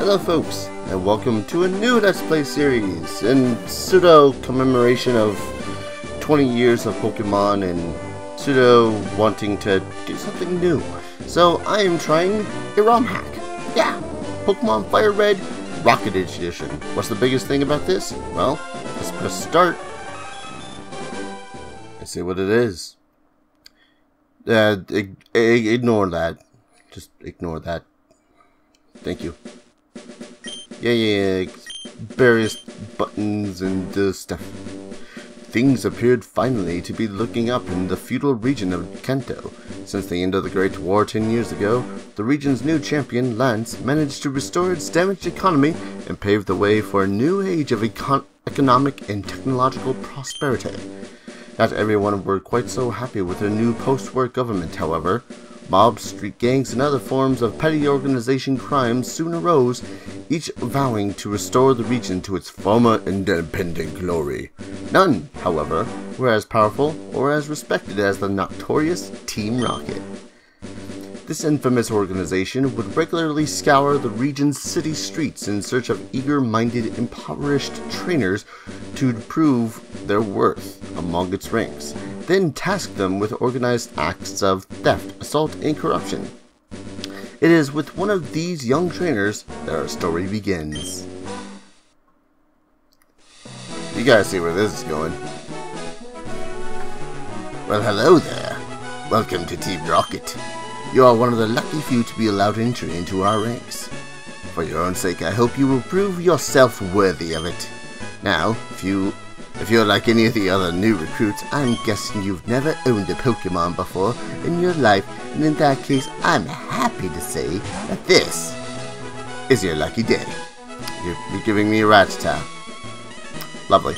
Hello folks, and welcome to a new Let's Play series in pseudo commemoration of 20 years of Pokemon and pseudo wanting to do something new. So I am trying a romhack. Yeah, Pokemon Fire Red Rocket Edition. What's the biggest thing about this? Well, let's press start and see what it is. Ignore that. Just ignore that. Thank you. Yeah, various buttons and stuff. Things appeared finally to be looking up in the feudal region of Kanto. Since the end of the Great War 10 years ago, the region's new champion, Lance, managed to restore its damaged economy and pave the way for a new age of economic and technological prosperity. Not everyone were quite so happy with their new post-war government, however. Mobs, street gangs, and other forms of petty organization crimes soon arose, each vowing to restore the region to its former independent glory. None, however, were as powerful or as respected as the notorious Team Rocket. This infamous organization would regularly scour the region's city streets in search of eager-minded, impoverished trainers to prove their worth among its ranks, then task them with organized acts of theft, assault, and corruption. It is with one of these young trainers that our story begins. You guys see where this is going. Well, hello there. Welcome to Team Rocket. You are one of the lucky few to be allowed entry into our ranks. For your own sake, I hope you will prove yourself worthy of it. Now, if you're like any of the other new recruits, I'm guessing you've never owned a Pokemon before in your life, and in that case, I'm happy to say that this is your lucky day. You're giving me a Rattata. Lovely.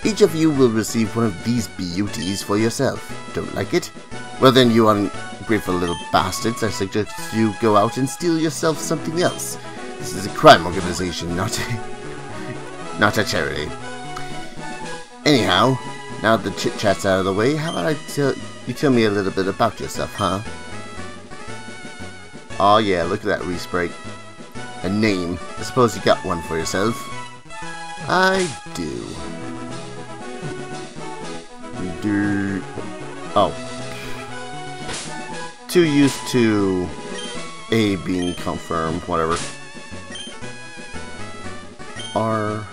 Each of you will receive one of these beauties for yourself. Don't like it? Well then, you ungrateful little bastards, I suggest you go out and steal yourself something else. This is a crime organization, not a charity. Anyhow, now that the chit-chat's out of the way, how about you tell me a little bit about yourself, huh? Oh yeah, look at that respray. A name. I suppose you got one for yourself. I do. Oh. Too used to A being confirmed, whatever. R-I-U-S.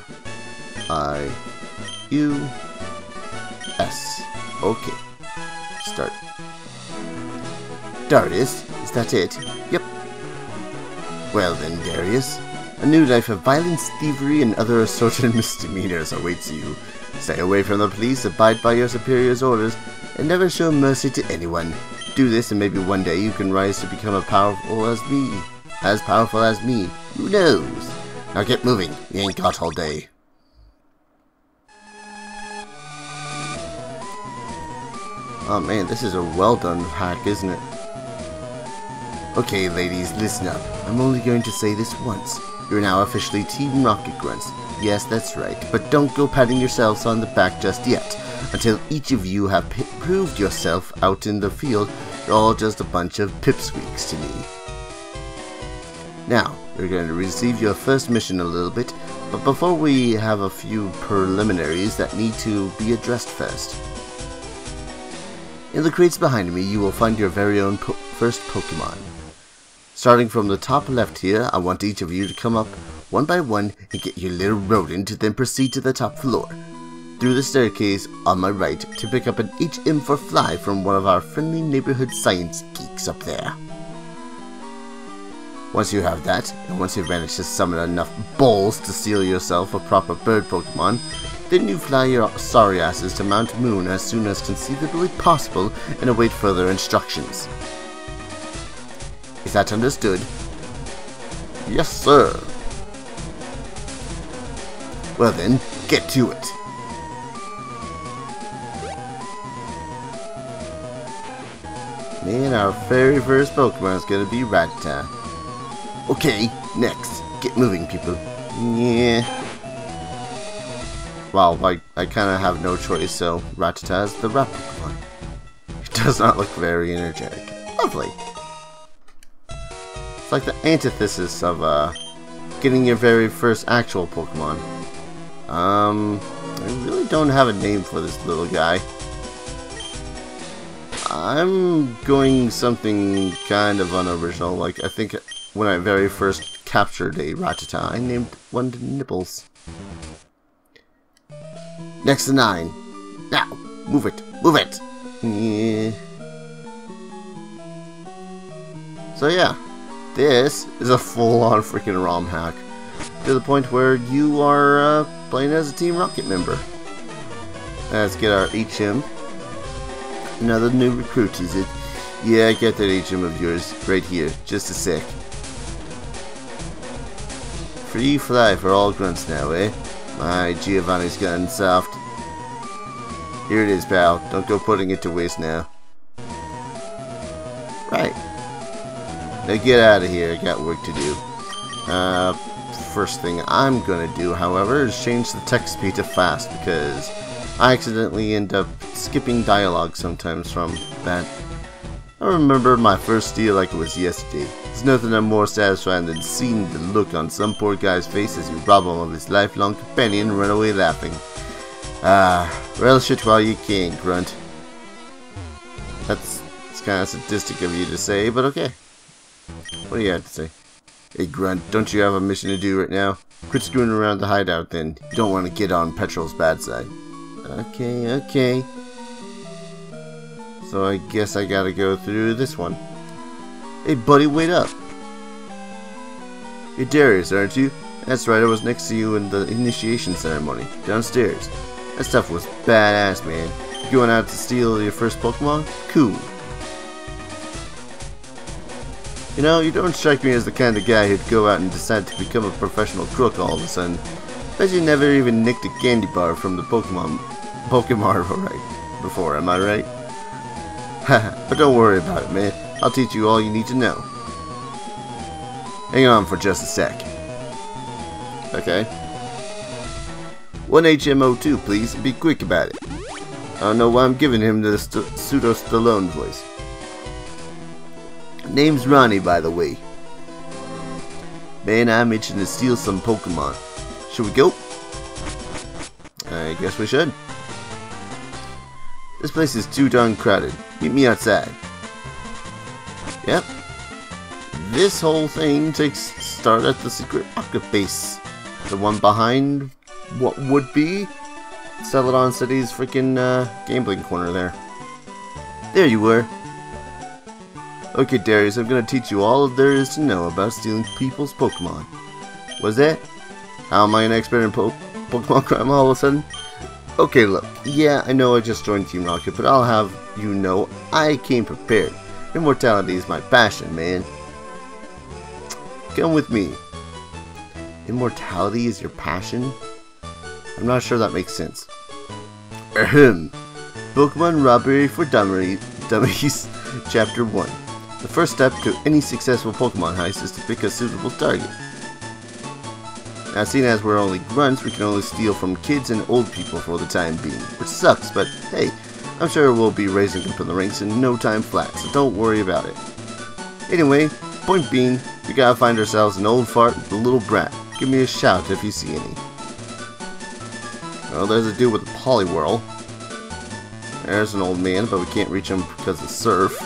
Okay. Start. Darius, is that it? Yep. Well then, Darius, a new life of violence, thievery, and other assorted misdemeanors awaits you. Stay away from the police, abide by your superior's orders, and never show mercy to anyone. Do this, and maybe one day you can rise to become as powerful as me. Who knows? Now get moving. You ain't got all day. Oh man, this is a well done hack, isn't it? Okay, ladies, listen up. I'm only going to say this once. You're now officially Team Rocket Grunts. Yes, that's right. But don't go patting yourselves on the back just yet. Until each of you have proved yourself out in the field, you're all just a bunch of pipsqueaks to me. Now, you're going to receive your first mission a little bit, but before we have a few preliminaries that need to be addressed first. In the crates behind me, you will find your very own first Pokemon. Starting from the top left here, I want each of you to come up one by one and get your little rodent, then proceed to the top floor. Through the staircase on my right to pick up an HM for Fly from one of our friendly neighborhood science geeks up there. Once you have that, and once you've managed to summon enough balls to steal yourself a proper bird Pokemon, then you fly your sorry asses to Mount Moon as soon as conceivably possible and await further instructions. Is that understood? Yes, sir. Well then, get to it. Man, our very first Pokemon is gonna be Rattata. Okay, next. Get moving, people. Yeah. Well, I kinda have no choice, so Rattata is the rat Pokemon. It does not look very energetic. Lovely. It's like the antithesis of getting your very first actual Pokemon. I really don't have a name for this little guy. I'm going something kind of unoriginal. Like, I think when I very first captured a Rattata, I named one Nibbles. Next to 9. Now, move it, move it. Yeah. So yeah, this is a full-on freaking ROM hack, to the point where you are playing as a Team Rocket member. Let's get our HM. Another new recruit, is it? Yeah, I get that HM of yours right here. Just a sec. Free fly for all grunts now, eh? My Giovanni's gotten soft. Here it is, pal. Don't go putting it to waste now. Right. Now get out of here. I got work to do. First thing I'm gonna do, however, is change the text speed to fast, because I accidentally end up skipping dialogue sometimes from that. I remember my first steal like it was yesterday. There's nothing I'm more satisfying than seeing the look on some poor guy's face as you rob him of his lifelong companion and run away laughing. Relish it while you can, grunt. That's kind of sadistic of you to say, but okay. What do you have to say? Hey, grunt, don't you have a mission to do right now? Quit screwing around the hideout then. You don't want to get on Petrol's bad side. Okay, okay. So I guess I gotta go through this one. Hey buddy, wait up. You're Darius, aren't you? That's right, I was next to you in the initiation ceremony, downstairs. That stuff was badass, man. You going out to steal your first Pokemon? Cool. You know, you don't strike me as the kind of guy who'd go out and decide to become a professional crook all of a sudden. Bet you never even nicked a candy bar from the Pokemon right before, am I right? Haha, but don't worry about it, man. I'll teach you all you need to know. Hang on for just a sec. Okay. 1 HM02, please, and be quick about it. I don't know why I'm giving him the pseudo-Stallone voice. Name's Ronnie, by the way. Man, I'm itching to steal some Pokemon. Should we go? I guess we should. This place is too darn crowded. Meet me outside. Yep. This whole thing takes start at the secret rocket base. The one behind what would be Celadon City's freaking gambling corner there. There you were. Okay, Darius, I'm gonna teach you all there is to know about stealing people's Pokemon. What's that? How am I an expert in Pokemon crime all of a sudden? Okay, look, yeah, I know I just joined Team Rocket, but I'll have you know I came prepared. Immortality is my passion, man. Come with me. Immortality is your passion? I'm not sure that makes sense. Ahem. Pokemon Robbery for Dummies, Chapter 1. The first step to any successful Pokemon heist is to pick a suitable target. Now, seeing as we're only grunts, we can only steal from kids and old people for the time being, which sucks, but hey, I'm sure we'll be raising up in the ranks in no time flat, so don't worry about it. Anyway, point being, we gotta find ourselves an old fart and a little brat. Give me a shout if you see any. Well, there's a dude with a Poliwhirl. There's an old man, but we can't reach him because of surf.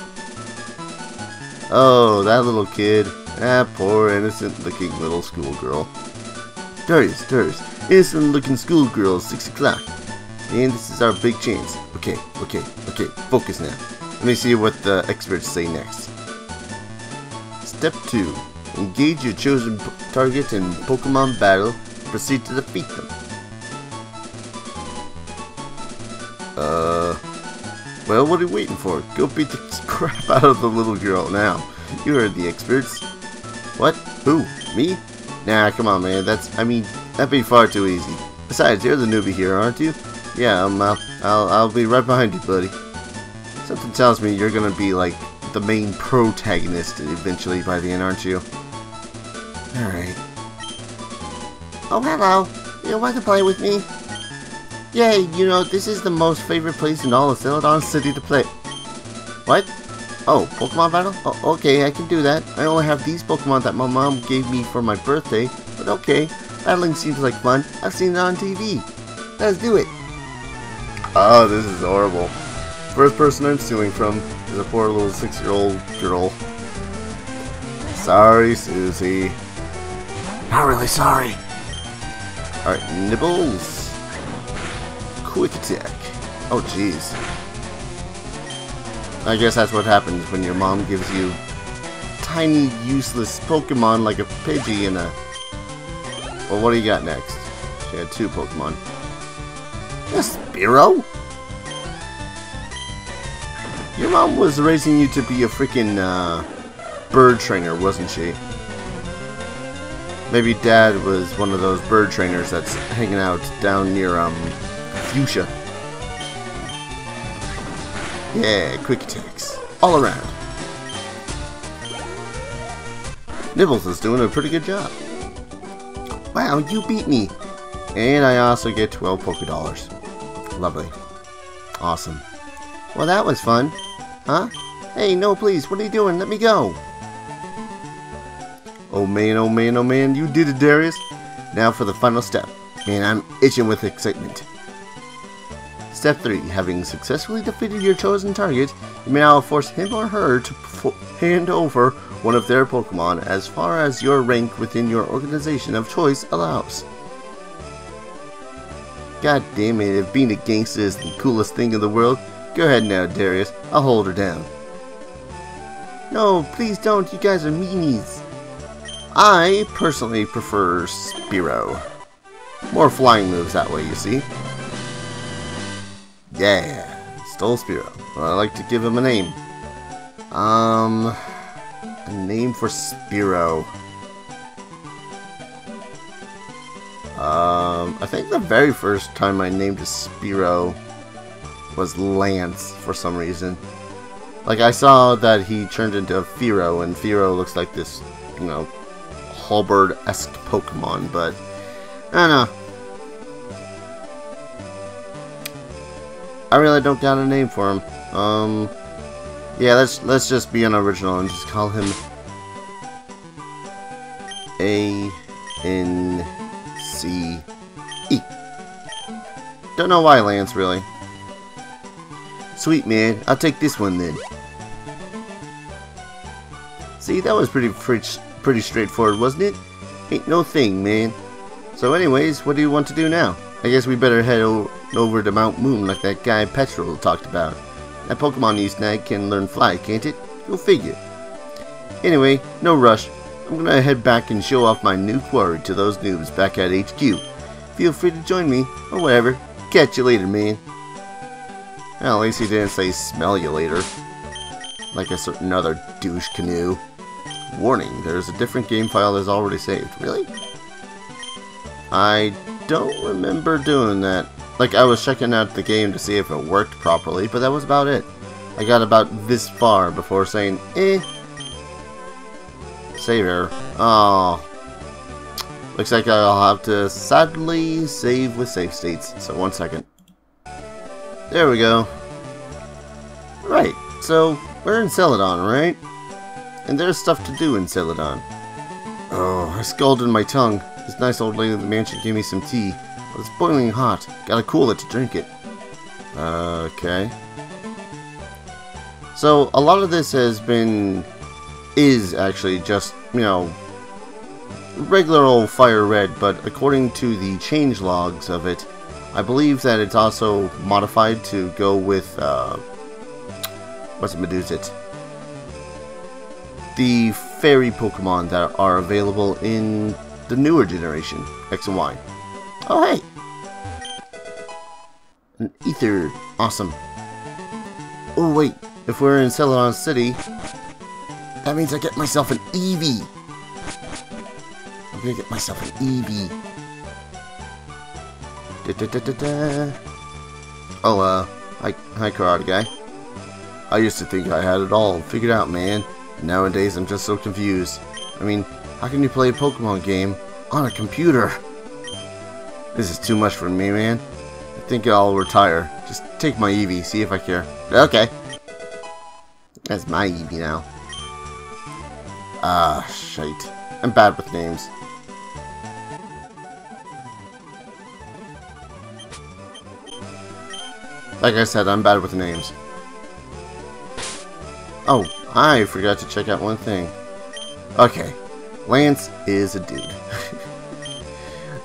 Oh, that little kid. That poor innocent-looking little schoolgirl. Darius, innocent-looking schoolgirl, 6 o'clock. And this is our big chance. Okay, focus now. Let me see what the experts say next. Step 2. Engage your chosen target in Pokemon battle. Proceed to defeat them. Well, what are you waiting for? Go beat the crap out of the little girl now. You heard the experts. What? Who? Me? Nah, come on, man. That'd be far too easy. Besides, you're the newbie here, aren't you? Yeah, I'll be right behind you, buddy. Something tells me you're gonna be like the main protagonist eventually by the end, aren't you? Alright. Oh, hello. You want to play with me? Yay, you know, this is the most favorite place in all of Celadon City to play. What? Oh, Pokemon battle? Oh, okay, I can do that. I only have these Pokemon that my mom gave me for my birthday, but okay. Battling seems like fun. I've seen it on TV. Let's do it. Oh, this is horrible. First person I'm stealing from is a poor little 6-year-old girl. Sorry, Susie. Not really sorry. Alright, Nibbles. Quick attack. Oh, jeez. I guess that's what happens when your mom gives you tiny, useless Pokemon like a Pidgey and a... Well, what do you got next? She had 2 Pokemon. A Spearow? Your mom was raising you to be a freaking bird trainer, wasn't she? Maybe Dad was one of those bird trainers that's hanging out down near Fuchsia. Yeah, quick attacks. All around. Nibbles is doing a pretty good job. Wow, you beat me. And I also get 12 Pokédollars. Lovely. Awesome. Well, that was fun. Huh? Hey, no, please. What are you doing? Let me go. Oh, man, oh, man, oh, man. You did it, Darius. Now for the final step. Man, I'm itching with excitement. Step 3. Having successfully defeated your chosen target, you may now force him or her to hand over one of their Pokemon as far as your rank within your organization of choice allows. God damn it, if being a gangster is the coolest thing in the world, go ahead now, Darius. I'll hold her down. No, please don't. You guys are meanies. I personally prefer Spearow. More flying moves that way, you see. Yeah, stole Spearow. Well, I like to give him a name. A name for Spearow. I think the very first time I named a Spearow was Lance for some reason. Like, I saw that he turned into a Fearow, and Fearow looks like this, you know, halberd-esque Pokemon, but I don't know. I really don't got a name for him. Yeah, let's just be unoriginal and just call him A-N-C-E. Don't know why, Lance, really. Sweet, man. I'll take this one then. See, that was pretty straightforward, wasn't it? Ain't no thing, man. So anyways, what do you want to do now? I guess we better head over to Mount Moon like that guy Petrol talked about. That Pokemon you snag can learn fly, can't it? Go figure. Anyway, no rush. I'm gonna head back and show off my new quarry to those noobs back at HQ. Feel free to join me, or whatever. Catch you later, man. Well, at least he didn't say smell you later. Like a certain other douche canoe. Warning, there's a different game file that's already saved. Really? I don't remember doing that. Like, I was checking out the game to see if it worked properly, but that was about it. I got about this far before saying, Save error. Oh. Looks like I'll have to sadly save with save states. So, 1 second. There we go. Right, so we're in Celadon, right? And there's stuff to do in Celadon. Oh, I scalded my tongue. This nice old lady at the mansion gave me some tea. But it's boiling hot. Gotta cool it to drink it. Okay. So, a lot of this is actually just, you know, regular old Fire Red, but according to the change logs of it, I believe that it's also modified to go with, what's it, Medusat? The fairy Pokemon that are available in the newer generation, X and Y. Oh, hey! An ether. Awesome. Oh, wait. If we're in Celadon City, that means I get myself an Eevee. I'm gonna get myself an Eevee. Oh, hi, Karate Guy. I used to think I had it all figured out, man. Nowadays, I'm just so confused. I mean, how can you play a Pokemon game on a computer? This is too much for me, man. I think I'll retire. Just take my Eevee, see if I care. Okay. That's my Eevee now. Ah, shite. I'm bad with names. Like I said, I'm bad with names. Oh, I forgot to check out one thing. Okay, Lance is a dude.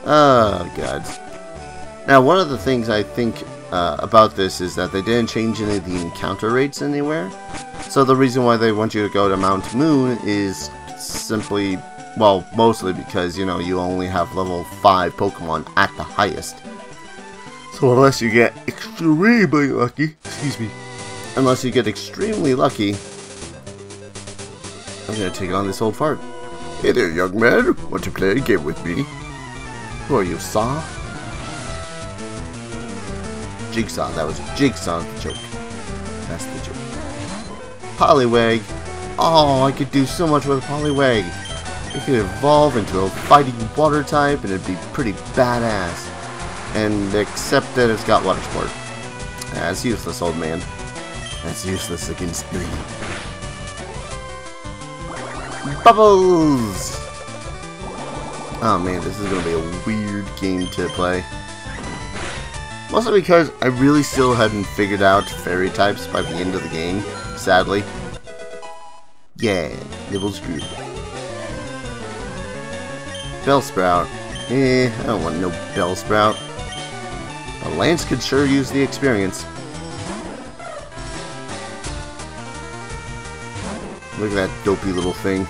Oh, God. Now, one of the things I think about this is that they didn't change any of the encounter rates anywhere. So the reason why they want you to go to Mount Moon is simply, well, mostly because, you know, you only have level 5 Pokemon at the highest. So unless you get extremely lucky, excuse me, unless you get extremely lucky, I'm gonna take on this old fart. Hey there, young man. Want to play a game with me? Who are you, Saw? Jigsaw. That was Jigsaw's the joke. That's the joke. Poliwag. Oh, I could do so much with a Poliwag. It could evolve into a fighting water type, and it'd be pretty badass. And except that it's got water sport. That's useless, old man. That's useless against me. Bubbles! Oh man, this is gonna be a weird game to play. Mostly because I really still hadn't figured out fairy types by the end of the game, sadly. Yeah, nibble screwed. Bellsprout. I don't want no Bellsprout. But Lance could sure use the experience. Look at that dopey little thing.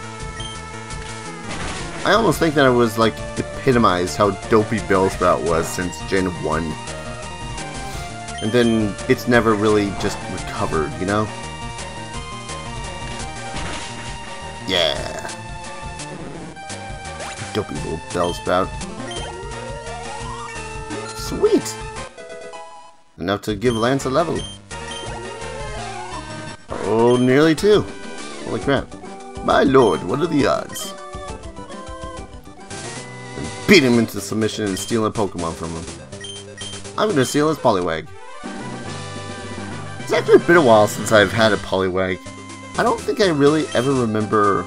I almost think that it was like epitomized how dopey Bellsprout was since Gen 1. And then it's never really just recovered, you know? Yeah. Dopey little Bellsprout. Sweet! Enough to give Lance a level. Oh, nearly 2. Holy crap. My lord, what are the odds? And beat him into submission and steal a Pokemon from him. I'm gonna steal his Poliwag. It's actually been a while since I've had a Poliwag. I don't think I really ever remember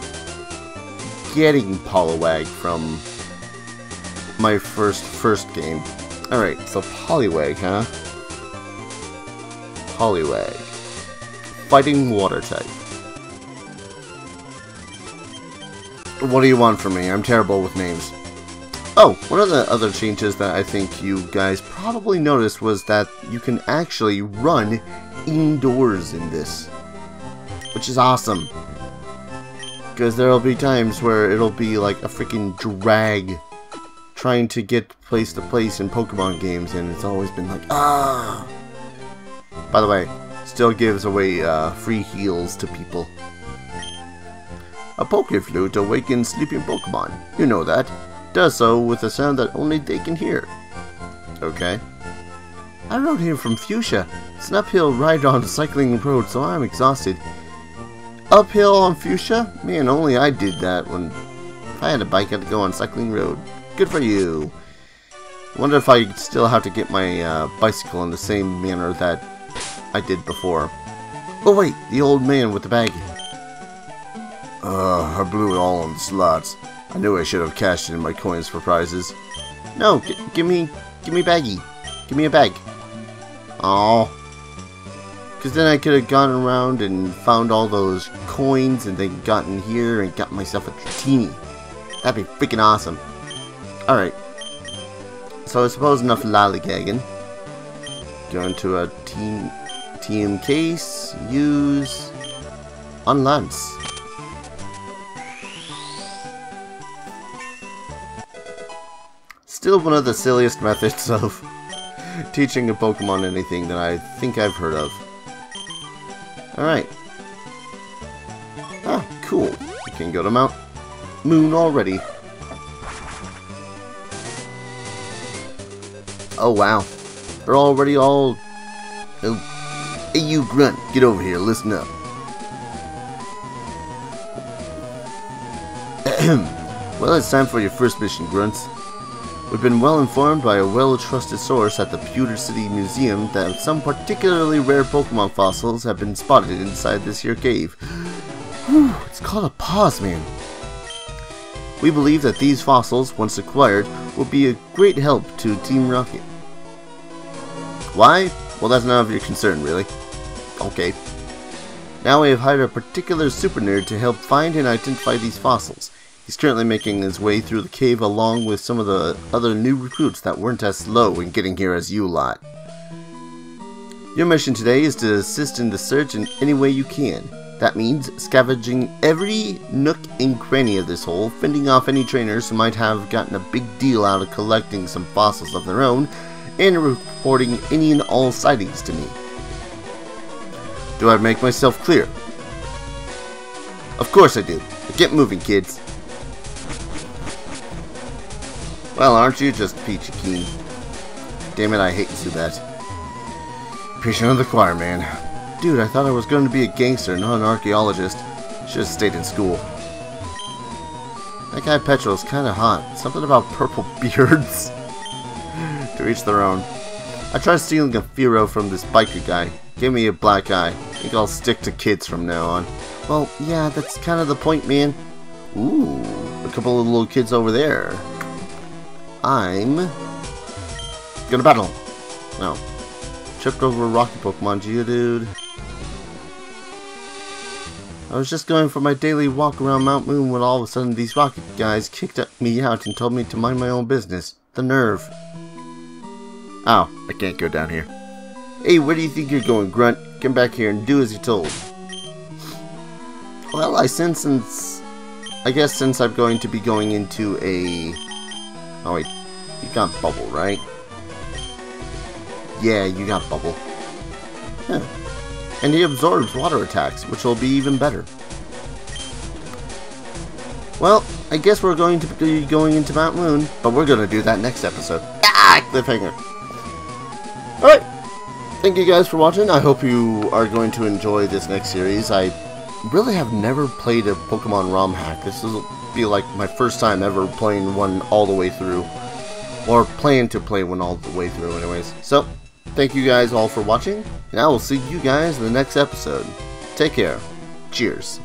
getting Poliwag from my first game. Alright, so Poliwag, huh? Poliwag. Fighting water type. What do you want from me? I'm terrible with names. Oh, one of the other changes that I think you guys probably noticed was that you can actually run indoors in this. Which is awesome. Because there'll be times where it'll be like a freaking drag trying to get place to place in Pokemon games, and it's always been like, ah. By the way, still gives away free heals to people. A Pokeflute awakens sleeping Pokemon. You know that. Does so with a sound that only they can hear. Okay. I rode here from Fuchsia. It's an uphill ride on a cycling road, so I'm exhausted. Uphill on Fuchsia? Man, only I did that when... If I had a bike, I'd go on cycling road. Good for you. Wonder if I still have to get my bicycle in the same manner that I did before. Oh wait, the old man with the bag. I blew it all on the slots. I knew I should have cashed in my coins for prizes. No, give me baggy. Give me a bag. Aww. Because then I could have gone around and found all those coins and then gotten here and got myself a Dratini. That'd be freaking awesome. Alright. So I suppose enough lollygagging. Go into a TM case. Use on Lance. Still one of the silliest methods of teaching a Pokemon anything that I think I've heard of. Alright. Ah, cool. We can go to Mount Moon already. Oh, wow. They're already all... Oh. Hey, you grunt. Get over here. Listen up. Well, it's time for your first mission, grunts. We've been well informed by a well-trusted source at the Pewter City Museum that some particularly rare Pokemon fossils have been spotted inside this here cave. Whew, it's called a Pawsman. We believe that these fossils, once acquired, will be a great help to Team Rocket. Why? Well, that's none of your concern, really. Okay. Now we have hired a particular super nerd to help find and identify these fossils. He's currently making his way through the cave along with some of the other new recruits that weren't as slow in getting here as you lot. Your mission today is to assist in the search in any way you can. That means scavenging every nook and cranny of this hole, fending off any trainers who might have gotten a big deal out of collecting some fossils of their own, and reporting any and all sightings to me. Do I make myself clear? Of course I do. Get moving, kids. Well, aren't you just peachy keen? Damn it, I hate Zubat. Preaching to the choir, man. Dude, I thought I was going to be a gangster, not an archaeologist. Should have stayed in school. That guy Petrol's kinda hot. Something about purple beards. To each their own. I tried stealing a Firo from this biker guy. Gave me a black eye. I think I'll stick to kids from now on. Well, yeah, that's kind of the point, man. Ooh, a couple of little kids over there. I'm gonna battle. No. Tripped over a rocky Pokemon, Geodude. I was just going for my daily walk around Mount Moon when all of a sudden these rocket guys kicked me out and told me to mind my own business. The nerve. Ow, I can't go down here. Hey, where do you think you're going, Grunt? Come back here and do as you're told. Well, I guess since I'm going to be going into a... Oh wait, you got Bubble, right? Yeah, you got Bubble. Yeah. And he absorbs water attacks, which will be even better. Well, I guess we're going to be going into Mount Moon, but we're going to do that next episode. Ah, cliffhanger. Alright, thank you guys for watching. I hope you are going to enjoy this next series. I really have never played a Pokemon ROM hack. This will be like my first time ever playing one all the way through. Or plan to play one all the way through anyways. So, thank you guys all for watching, and I will see you guys in the next episode. Take care. Cheers.